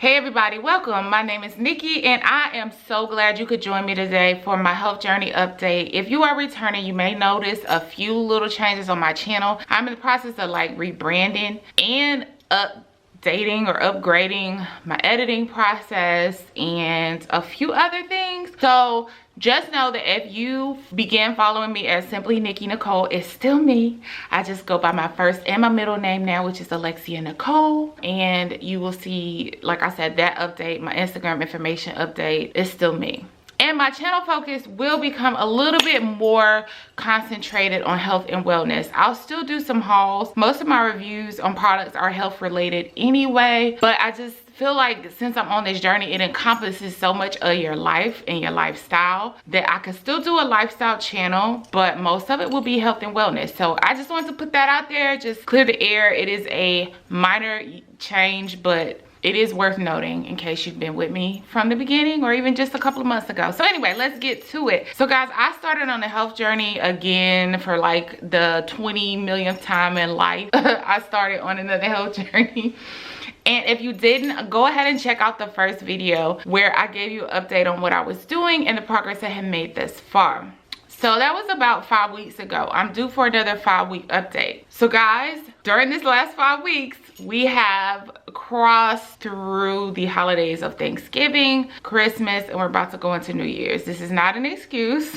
Hey everybody, welcome. My name is Nikki and I am so glad you could join me today for my health journey update. If you are returning, you may notice a few little changes on my channel. I'm in the process of rebranding and updating or upgrading my editing process and a few other things. So just know that if you begin following me as simply Nikki Nicole, it's still me. I just go by my first and my middle name now, which is Alexia Nicole. And you will see, like I said, that update, my Instagram information update is still me. And my channel focus will become a little bit more concentrated on health and wellness. I'll still do some hauls. Most of my reviews on products are health related anyway, but I just feel like since I'm on this journey, it encompasses so much of your life and your lifestyle that I can still do a lifestyle channel, but most of it will be health and wellness. So I just wanted to put that out there, just clear the air. It is a minor change, but it is worth noting in case you've been with me from the beginning or even just a couple of months ago. So anyway, let's get to it. So guys, I started on the health journey again for like the 20 millionth time in life. I started on another health journey. And if you didn't, go ahead and check out the first video where I gave you an update on what I was doing and the progress I had made thus far. So that was about 5 weeks ago. I'm due for another 5-week update. So guys, during this last 5 weeks, we have crossed through the holidays of Thanksgiving, Christmas, and we're about to go into New Year's. This is not an excuse,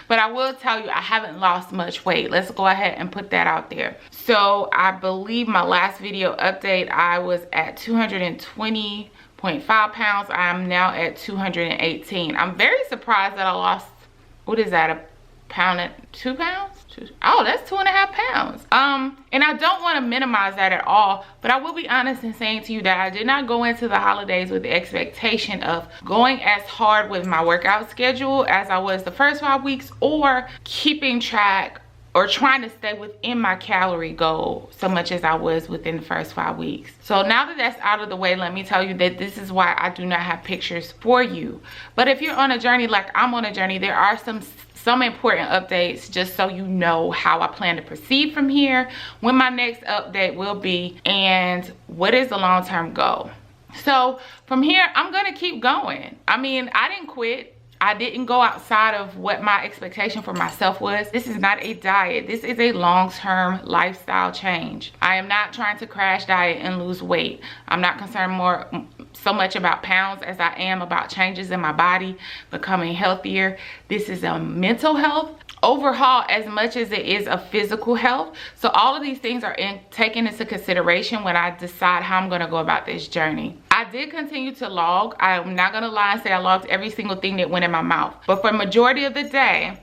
but I will tell you I haven't lost much weight. Let's go ahead and put that out there. So I believe my last video update, I was at 220.5 pounds. I'm now at 218. I'm very surprised that I lost, what is that, a pound at 2 pounds? Oh, that's 2.5 pounds. And I don't want to minimize that at all, but I will be honest in saying to you that I did not go into the holidays with the expectation of going as hard with my workout schedule as I was the first 5 weeks, or keeping track or trying to stay within my calorie goal so much as I was within the first 5 weeks. So now that that's out of the way, let me tell you that this is why I do not have pictures for you. But if you're on a journey like I'm on a journey, there are some important updates just so you know how I plan to proceed from here, when my next update will be, and what is the long-term goal. So from here, I'm gonna keep going. I mean, I didn't quit. I didn't go outside of what my expectation for myself was. This is not a diet. This is a long-term lifestyle change. I am not trying to crash diet and lose weight. I'm not concerned so much about pounds as I am about changes in my body, becoming healthier. This is a mental health overhaul as much as it is a physical health. So all of these things are taken into consideration when I decide how I'm going to go about this journey. I did continue to log. I'm not going to lie and say I logged every single thing that went in my mouth, but for the majority of the day,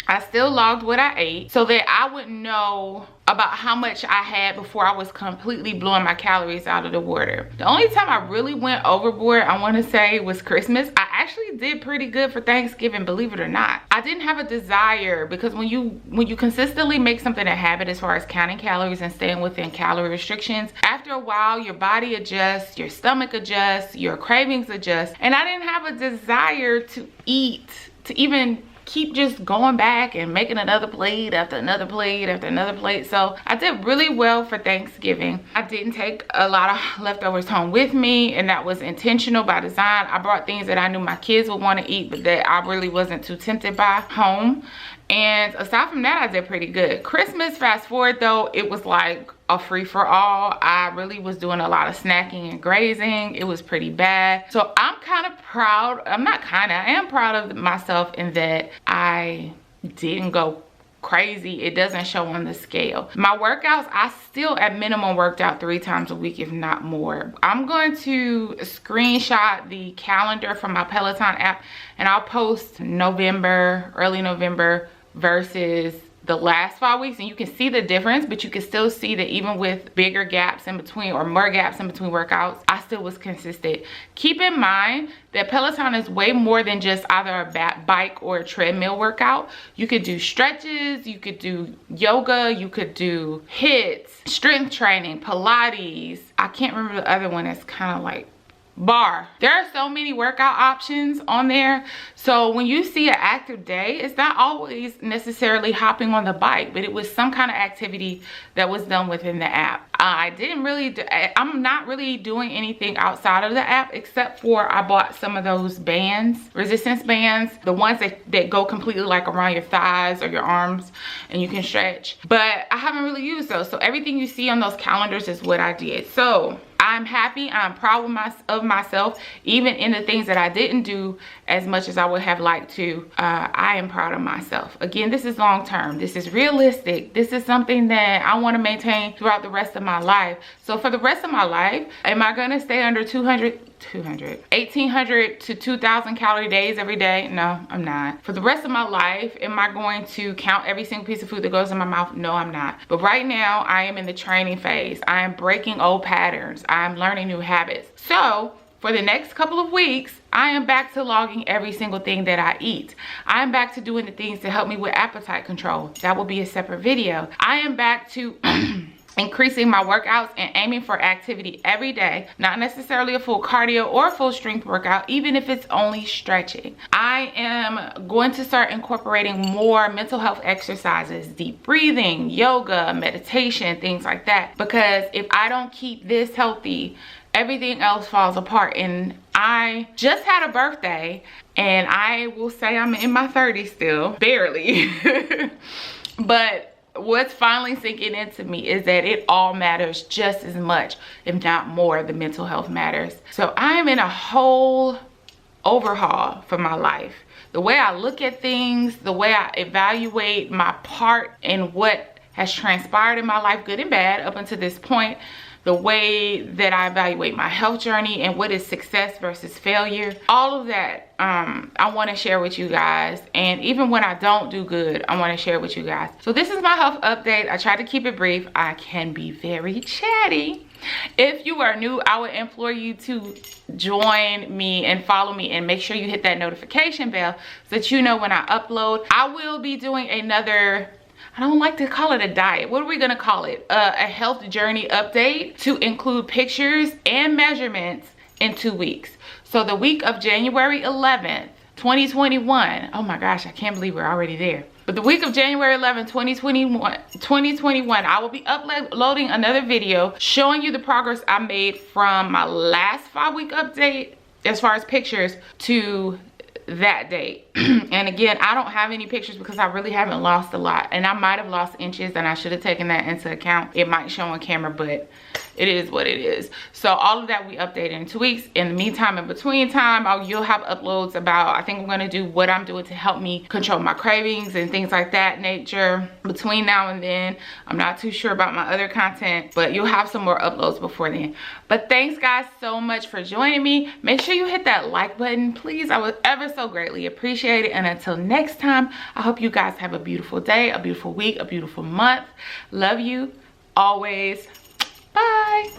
I still logged what I ate so that I would know about how much I had before I was completely blowing my calories out of the water. The only time I really went overboard, I want to say, was Christmas. I actually did pretty good for Thanksgiving, believe it or not. I didn't have a desire, because when you consistently make something a habit as far as counting calories and staying within calorie restrictions, after a while your body adjusts, your stomach adjusts, your cravings adjust, and I didn't have a desire to eat, to even keep just going back and making another plate after another plate after another plate. So I did really well for Thanksgiving. I didn't take a lot of leftovers home with me, and that was intentional by design. I brought things that I knew my kids would want to eat, but that I really wasn't too tempted by home. And aside from that, I did pretty good. Christmas, fast forward though, it was like a free-for-all. I really was doing a lot of snacking and grazing. It was pretty bad. So I'm kind of proud. I am proud of myself in that I didn't go crazy. It doesn't show on the scale. My workouts, I still at minimum worked out 3 times a week, if not more. I'm going to screenshot the calendar from my Peloton app, and I'll post November, early November versus the last 5 weeks, and you can see the difference, but you can still see that even with bigger gaps in between or more gaps in between workouts, I still was consistent. Keep in mind that Peloton is way more than just either a bike or a treadmill workout. You could do stretches, you could do yoga, you could do HIIT, strength training, Pilates. I can't remember the other one that's kind of like bar. There are so many workout options on there. So when you see an active day, it's not always necessarily hopping on the bike, but it was some kind of activity that was done within the app. I'm not really doing anything outside of the app, except for I bought some of those bands, resistance bands, the ones that go completely like around your thighs or your arms and you can stretch, but I haven't really used those. So everything you see on those calendars is what I did. So I'm happy, I'm proud of myself, even in the things that I didn't do as much as I would have liked to. I am proud of myself. Again, this is long term, this is realistic, this is something that I want to maintain throughout the rest of my life. So for the rest of my life, am I going to stay under 1800 to 2000 calorie days every day? No, I'm not. For the rest of my life, am I going to count every single piece of food that goes in my mouth? No, I'm not. But right now, I am in the training phase. I am breaking old patterns. I'm learning new habits. So for the next couple of weeks, I am back to logging every single thing that I eat. I am back to doing the things to help me with appetite control. That will be a separate video. I am back to increasing my workouts and aiming for activity every day, not necessarily a full cardio or a full strength workout, even if it's only stretching. I am going to start incorporating more mental health exercises, deep breathing, yoga, meditation, things like that, because if I don't keep this healthy, everything else falls apart. And I just had a birthday, and I will say I'm in my 30s still, barely. But what's finally sinking into me is that it all matters just as much, if not more. The mental health matters. So I'm in a whole overhaul for my life. The way I look at things, the way I evaluate my part in what has transpired in my life, good and bad, up until this point, the way that I evaluate my health journey and what is success versus failure, all of that I want to share with you guys. And even when I don't do good, I want to share with you guys. So this is my health update. I try to keep it brief. I can be very chatty. If you are new, I would implore you to join me and follow me, and make sure you hit that notification bell so that you know when I upload. I will be doing another, I don't like to call it a diet. What are we gonna call it? A health journey update to include pictures and measurements in 2 weeks. So the week of January 11th, 2021. Oh my gosh, I can't believe we're already there. But the week of January 11th, 2021, I will be uploading another video showing you the progress I made from my last 5-week update as far as pictures to that date. And again, I don't have any pictures because I really haven't lost a lot, and I might have lost inches, and I should have taken that into account. It might show on camera, but it is what it is. So all of that we updated in 2 weeks. In the meantime, in between time, you'll have uploads about, I think I'm going to do what I'm doing to help me control my cravings and things like that nature between now and then. I'm not too sure about my other content, but you'll have some more uploads before then. But thanks guys so much for joining me. Make sure you hit that like button, please. I would ever so greatly appreciate it. And until next time, I hope you guys have a beautiful day, a beautiful week, a beautiful month. Love you always. Bye.